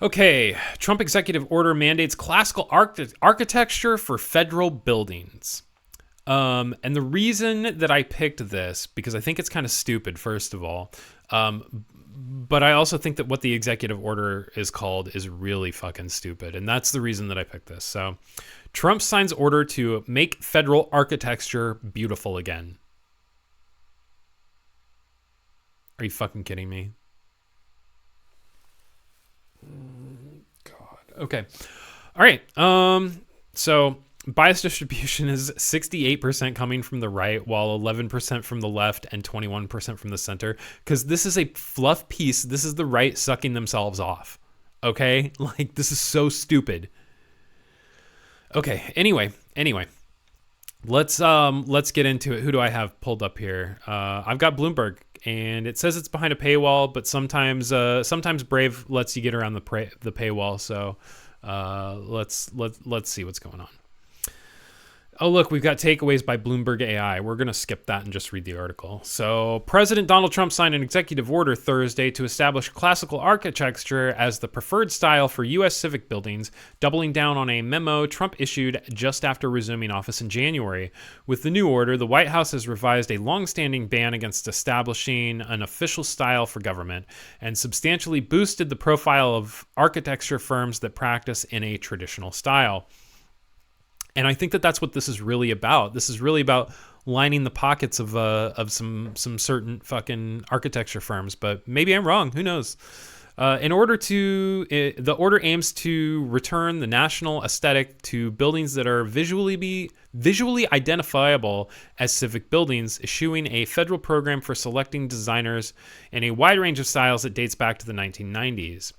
Okay, Trump executive order mandates classical architecture for federal buildings. And the reason that I picked this, because I think it's kind of stupid, first of all, but I also think that what the executive order is called is really fucking stupid. And that's the reason that I picked this. So Trump signs order to make federal architecture beautiful again. Are you fucking kidding me? God. Okay. All right. So bias distribution is 68% coming from the right, while 11% from the left and 21% from the center. Because this is a fluff piece. This is the right sucking themselves off. Okay? Like, this is so stupid. Okay. Anyway. Let's get into it. Who do I have pulled up here? I've got Bloomberg, and it says it's behind a paywall, but sometimes Brave lets you get around the paywall. So let's see what's going on. Oh, look, we've got takeaways by Bloomberg AI. We're going to skip that and just read the article. So, President Donald Trump signed an executive order Thursday to establish classical architecture as the preferred style for U.S. civic buildings, doubling down on a memo Trump issued just after resuming office in January. With the new order, the White House has revised a longstanding ban against establishing an official style for government and substantially boosted the profile of architecture firms that practice in a traditional style. And I think that that's what this is really about. This is really about lining the pockets of some certain fucking architecture firms. But maybe I'm wrong. Who knows? The order aims to return the national aesthetic to buildings that are visually identifiable as civic buildings, issuing a federal program for selecting designers in a wide range of styles that dates back to the 1990s.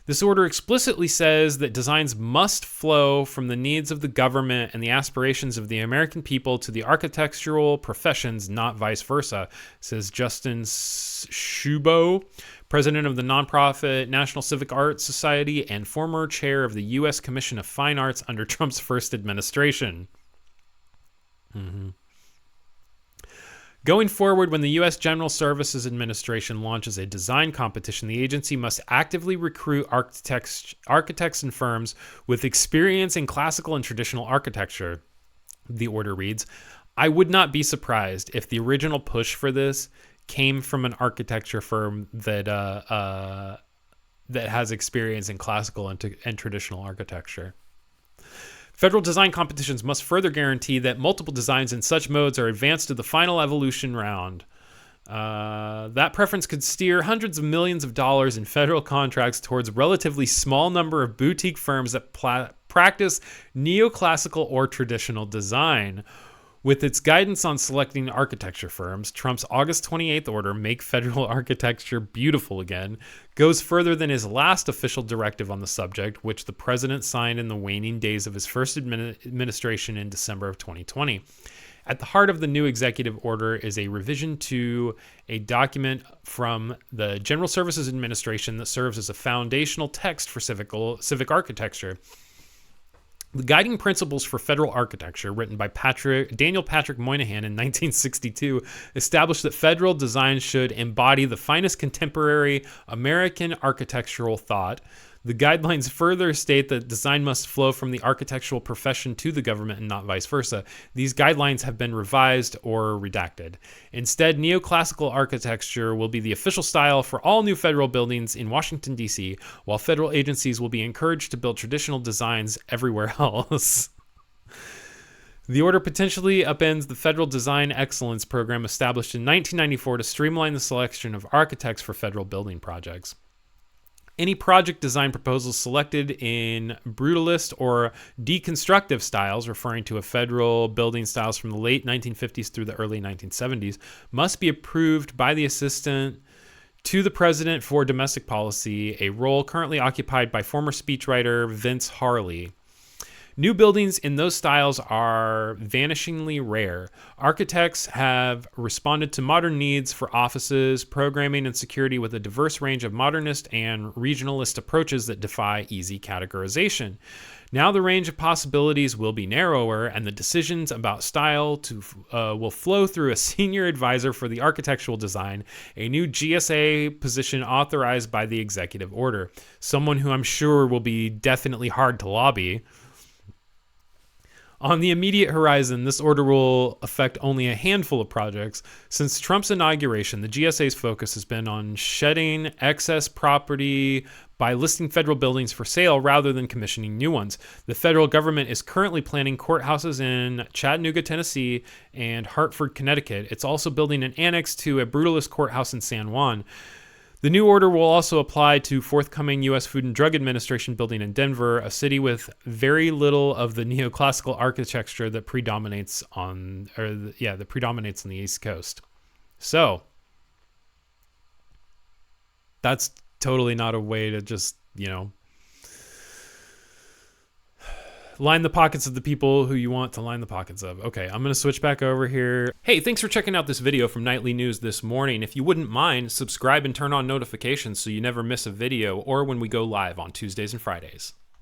This order explicitly says that designs must flow from the needs of the government and the aspirations of the American people to the architectural professions, not vice versa, says Justin Shubo, president of the nonprofit National Civic Arts Society and former chair of the U.S. Commission of Fine Arts under Trump's first administration. Going forward, when the U.S. General Services Administration launches a design competition, the agency must actively recruit architects and firms with experience in classical and traditional architecture. The order reads, I would not be surprised if the original push for this came from an architecture firm that has experience in classical and traditional architecture. Federal design competitions must further guarantee that multiple designs in such modes are advanced to the final evolution round. That preference could steer hundreds of millions of dollars in federal contracts towards a relatively small number of boutique firms that practice neoclassical or traditional design. With its guidance on selecting architecture firms, Trump's August 28th order, Make Federal Architecture Beautiful Again, goes further than his last official directive on the subject, which the president signed in the waning days of his first administration in December of 2020. At the heart of the new executive order is a revision to a document from the General Services Administration that serves as a foundational text for civic architecture. The Guiding Principles for Federal Architecture, written by Daniel Patrick Moynihan in 1962, established that federal design should embody the finest contemporary American architectural thought. The guidelines further state that design must flow from the architectural profession to the government and not vice versa. These guidelines have been revised or redacted. Instead, neoclassical architecture will be the official style for all new federal buildings in Washington, D.C., while federal agencies will be encouraged to build traditional designs everywhere else. The order potentially upends the Federal Design Excellence Program established in 1994 to streamline the selection of architects for federal building projects. Any project design proposals selected in brutalist or deconstructive styles, referring to federal building styles from the late 1950s through the early 1970s, must be approved by the Assistant to the President for Domestic Policy, a role currently occupied by former speechwriter Vince Harley. New buildings in those styles are vanishingly rare. Architects have responded to modern needs for offices, programming, and security with a diverse range of modernist and regionalist approaches that defy easy categorization. Now the range of possibilities will be narrower, and the decisions about style will flow through a senior advisor for the architectural design, a new GSA position authorized by the executive order. Someone who I'm sure will be definitely hard to lobby. On the immediate horizon, this order will affect only a handful of projects. Since Trump's inauguration, the GSA's focus has been on shedding excess property by listing federal buildings for sale rather than commissioning new ones. The federal government is currently planning courthouses in Chattanooga, Tennessee, and Hartford, Connecticut. It's also building an annex to a brutalist courthouse in San Juan. The new order will also apply to forthcoming U.S. Food and Drug Administration building in Denver, a city with very little of the neoclassical architecture that predominates on the East Coast. So that's totally not a way to just, line the pockets of the people who you want to line the pockets of. Okay, I'm going to switch back over here. Hey, thanks for checking out this video from Nightly News this morning. If you wouldn't mind, subscribe and turn on notifications so you never miss a video or when we go live on Tuesdays and Fridays.